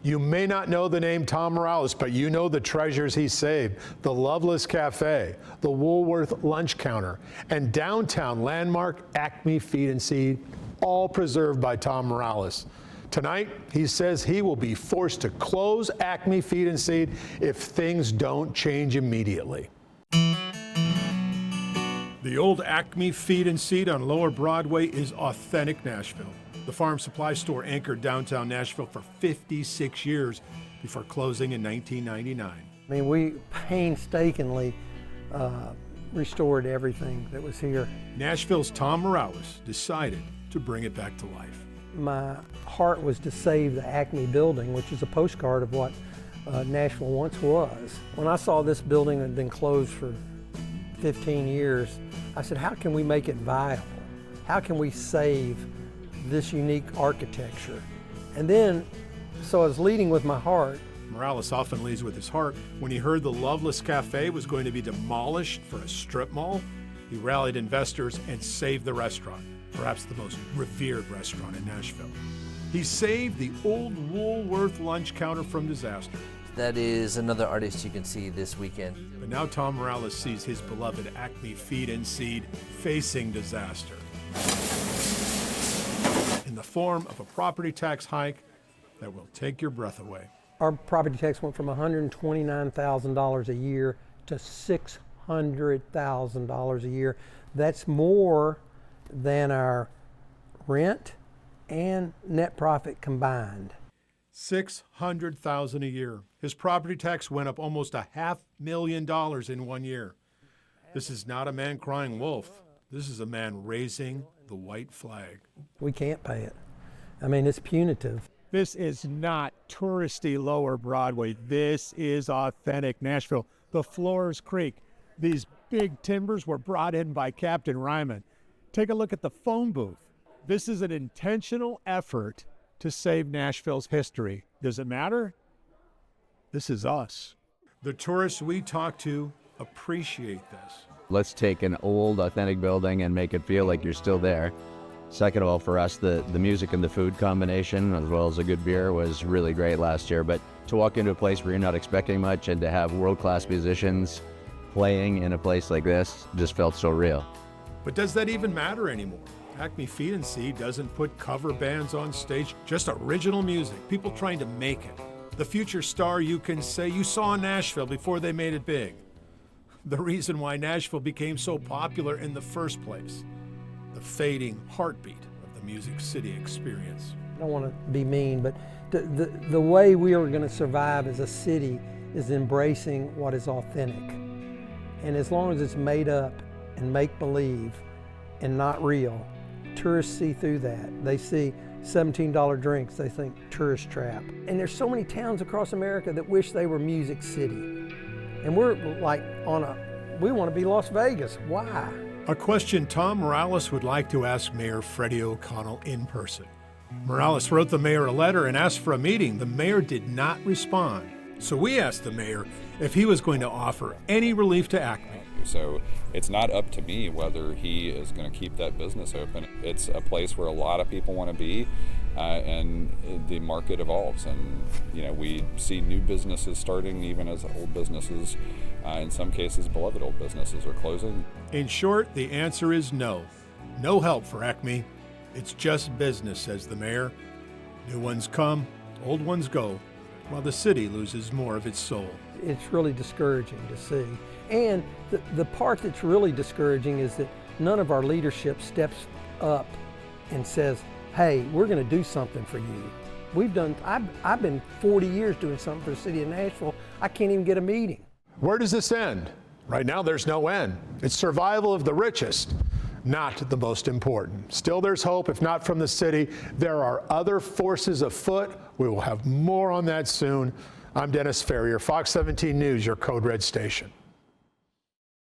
You may not know the name Tom Morales, but you know the treasures he saved. The Loveless Cafe, the Woolworth lunch counter, and downtown landmark Acme Feed and Seed, all preserved by Tom Morales. Tonight, he says he will be forced to close Acme Feed and Seed if things don't change immediately. The old Acme Feed and Seed on Lower Broadway is authentic Nashville. The farm supply store anchored downtown Nashville for 56 years before closing in 1999. I mean, we painstakingly restored everything that was here. Nashville's Tom Morales decided to bring it back to life. My heart was to save the Acme building, which is a postcard of what Nashville once was. When I saw this building had been closed for 15 years, I said, how can we make it viable? How can we save this unique architecture? And then, so I was leading with my heart. Morales often leads with his heart. When he heard the Loveless Cafe was going to be demolished for a strip mall, he rallied investors and saved the restaurant, perhaps the most revered restaurant in Nashville. He saved the old Woolworth lunch counter from disaster. That is another artist you can see this weekend. But now Tom Morales sees his beloved Acme Feed and Seed facing disaster in the form of a property tax hike that will take your breath away. Our property tax went from $129,000 a year to $600,000 a year. That's more than our rent and net profit combined. $600,000 a year. His property tax went up almost $500,000 in 1 year. This is not a man crying wolf. This is a man raising the white flag. We can't pay it. I mean, it's punitive. This is not touristy Lower Broadway. This is authentic Nashville. The Floors Creek. These big timbers were brought in by Captain Ryman. Take a look at the phone booth. This is an intentional effort to save Nashville's history. Does it matter? This is us. The tourists we talk to appreciate this. Let's take an old, authentic building and make it feel like you're still there. Second of all, for us, the music and the food combination, as well as a good beer, was really great last year. But to walk into a place where you're not expecting much and to have world-class musicians playing in a place like this just felt so real. But does that even matter anymore? Acme Feed and Seed doesn't put cover bands on stage, just original music, people trying to make it. The future star you can say you saw in Nashville before they made it big. The reason why Nashville became so popular in the first place. The fading heartbeat of the Music City experience. I don't want to be mean, but the way we are going to survive as a city is embracing what is authentic. And as long as it's made up and make-believe and not real, tourists see through that. They see $17 drinks, they think tourist trap. And there's so many towns across America that wish they were Music City. And we're like we want to be Las Vegas. Why? A question Tom Morales would like to ask Mayor Freddie O'Connell in person. Morales wrote the mayor a letter and asked for a meeting. The mayor did not respond. So we asked the mayor if he was going to offer any relief to Acme. So it's not up to me whether he is going to keep that business open. It's a place where a lot of people want to be, and the market evolves. And we see new businesses starting, even as old businesses, in some cases, beloved old businesses are closing. In short, the answer is no. No help for Acme. It's just business, says the mayor. New ones come, old ones go, while the city loses more of its soul. It's really discouraging to see. And the part that's really discouraging is that none of our leadership steps up and says, hey, we're going to do something for you. I've been 40 years doing something for the city of Nashville. I can't even get a meeting. Where does this end? Right now, there's no end. It's survival of the richest, not the most important. Still, there's hope, if not from the city. There are other forces afoot. We will have more on that soon. I'm Dennis Ferrier, Fox 17 News, your Code Red station.